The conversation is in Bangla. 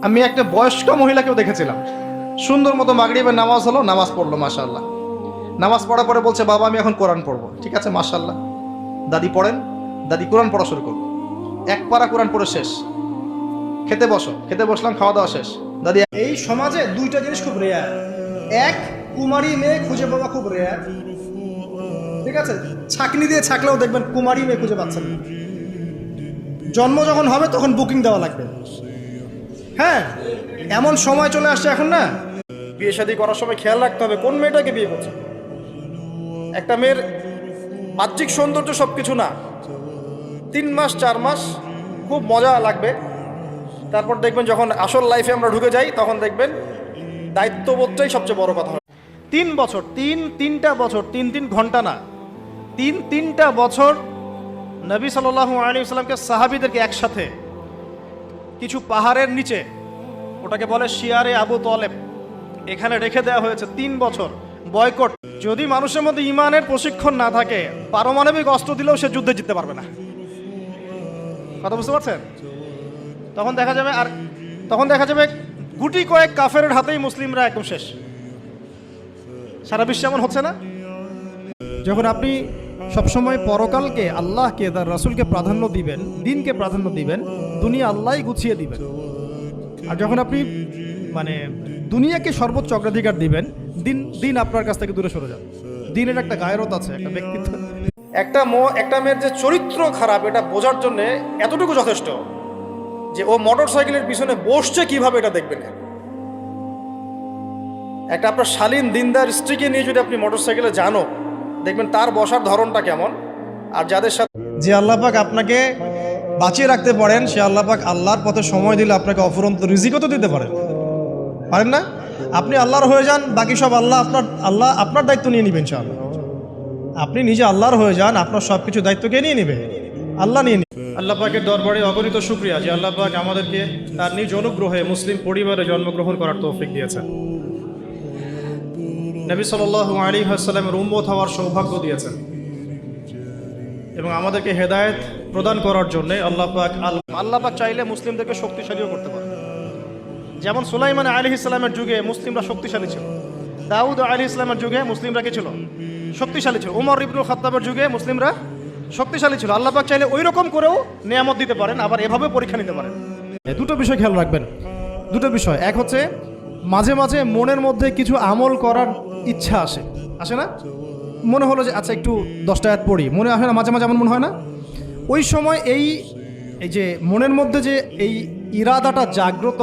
আমি একটা বয়স্ক মহিলাকেও দেখেছিলাম, সুন্দর মতো মাগরিবের নামাজ হলো, নামাজ পড়লো মাশাআল্লাহ। নামাজ পড়ার পরে বলছে, বাবা আমি এখন কোরআন পড়বো। ঠিক আছে মাশাআল্লাহ, দাদি পড়েন। দাদি কোরআন পড়া শুরু করলো, এক পারা কোরআন পড়ে শেষ। খেতে বসো, খেতে বসলাম, খাওয়া দাওয়া শেষ। দাদি, এই সমাজে দুইটা জিনিস খুব রেয়ার। এক, কুমারী মেয়ে খুঁজে পাওয়া খুব রেয়ার। ঠিক আছে, ছাকনি দিয়ে ছাকলেও দেখবেন কুমারী মেয়ে খুঁজে পাচ্ছেন না। জন্ম যখন হবে তখন বুকিং দেওয়া লাগবে। হ্যাঁ, এমন সময় চলে আসছে এখন না, বিয়ে শাদী করার সময় খেয়াল রাখতে হবে কোন মেয়েটাকে বিয়ে করছে। একটা মেয়ের বাহ্যিক সৌন্দর্য সব কিছু না, 3 মাস 4 মাস খুব মজা লাগবে, তারপর দেখবেন যখন আসল লাইফে আমরা ঢুকে যাই তখন দেখবেন দায়িত্ববোধটাই সবচেয়ে বড় কথা হয়। 3 বছর, তিনটা বছর, 3 ঘন্টা না, 3টা বছর নবী সাল্লাল্লাহু আলাইহি ওয়াসাল্লামকে সাহাবীদেরকে একসাথে কিছু পাহাড়ের নিচে, ওটাকে বলে শিয়ারে আবু তালেব, এখানে রেখে দেওয়া হয়েছে 3 বছর বয়কট। যদি মানুষের মধ্যে ইমানের প্রশিক্ষণ না থাকে, পারমাণবিক অস্ত্র দিলেও সে যুদ্ধে জিততে পারবে না। কথা বুঝতে পারছেন? তখন দেখা যাবে গুটি কয়েক কাফেরের হাতেই মুসলিমরা একদম শেষ। সারা বিশ্বে এমন হচ্ছে না? যখন আপনি সবসময় পরকালকে, আল্লাহকে, তার রাসূলকে প্রাধান্য দিবেন, দিনকে প্রাধান্য দিবেন, দুনিয়া আল্লাহই গুছিয়ে দিবেন। আর যখন আপনি দুনিয়াকে সর্বোচ্চ অগ্রাধিকার দিবেন, দিন আপনার কাছ থেকে দূরে সরে যাবে। দিনের একটা গায়রত আছে, একটা ব্যক্তিত্ব। একটা মেয়ের যে চরিত্র খারাপ এটা বোঝার জন্য এতটুকু যথেষ্ট যে ও মোটর সাইকেলের পিছনে বসছে কিভাবে এটা দেখবেন। একটা আপনার শালীন দিনদার স্ত্রীকে নিয়ে যদি আপনি মোটর সাইকেলে জানো, দেখবেন তার বসার ধরনটা কেমন। আর যাদের সাথে যে আল্লাহ পাক আপনাকে বাঁচিয়ে রাখতে পারেন, সে আল্লাহ পাক আল্লাহর পথে সময় দিলে আপনাকে অফুরন্ত রিজিকও তো দিতে পারেন না? আপনি আল্লাহর হয়ে যান, বাকি সব আল্লাহ আপনার দায়িত্ব নিয়ে নেবেন ইনশাআল্লাহ। আপনি নিজে আল্লাহর হয়ে যান, আপনার সব কিছু দায়িত্ব কে নিয়ে নেবে? আল্লাহ নিয়ে নেবে। আল্লাহ পাকের দরবারে অগণিত শুকরিয়া যে আল্লাহ পাক আমাদেরকে তার নিজ অনুগ্রহে মুসলিম পরিবারে জন্মগ্রহণ করার তৌফিক দিয়েছেন। নবী সাল্লাল্লাহু আলাইহি ওয়াসাল্লামের উম্মত হওয়ার সৌভাগ্য দিয়েছেন এবং আমাদেরকে হেদায়েত প্রদান করার জন্য আল্লাহ পাক চাইলে মুসলিমদেরকে শক্তিশালীও করতে পারেন। যেমন সুলাইমান আলাইহিস সালামের যুগে মুসলিমরা শক্তিশালী ছিল, দাউদ আলাইহিস সালামের যুগে মুসলিমরা কি ছিল? শক্তিশালী ছিল। উমর ইবনুল খাত্তাবের যুগে মুসলিমরা শক্তিশালী ছিল। আল্লাহ পাক চাইলে ওই রকম করেও নিয়ামত দিতে পারেন, আবার এভাবে পরীক্ষা নিতে পারেন। দুটো বিষয় খেয়াল রাখবেন, দুটো বিষয়। এক হচ্ছে মাঝে মাঝে মনের মধ্যে কিছু আমল করার ইচ্ছা আসে না? মনে হলো যে আচ্ছা একটু 10টা আয়াত পড়ি, মনে আসে না? মাঝে মাঝে এমন মনে হয় না? ওই সময় এই যে মনের মধ্যে যে এই ইরাদাটা জাগ্রত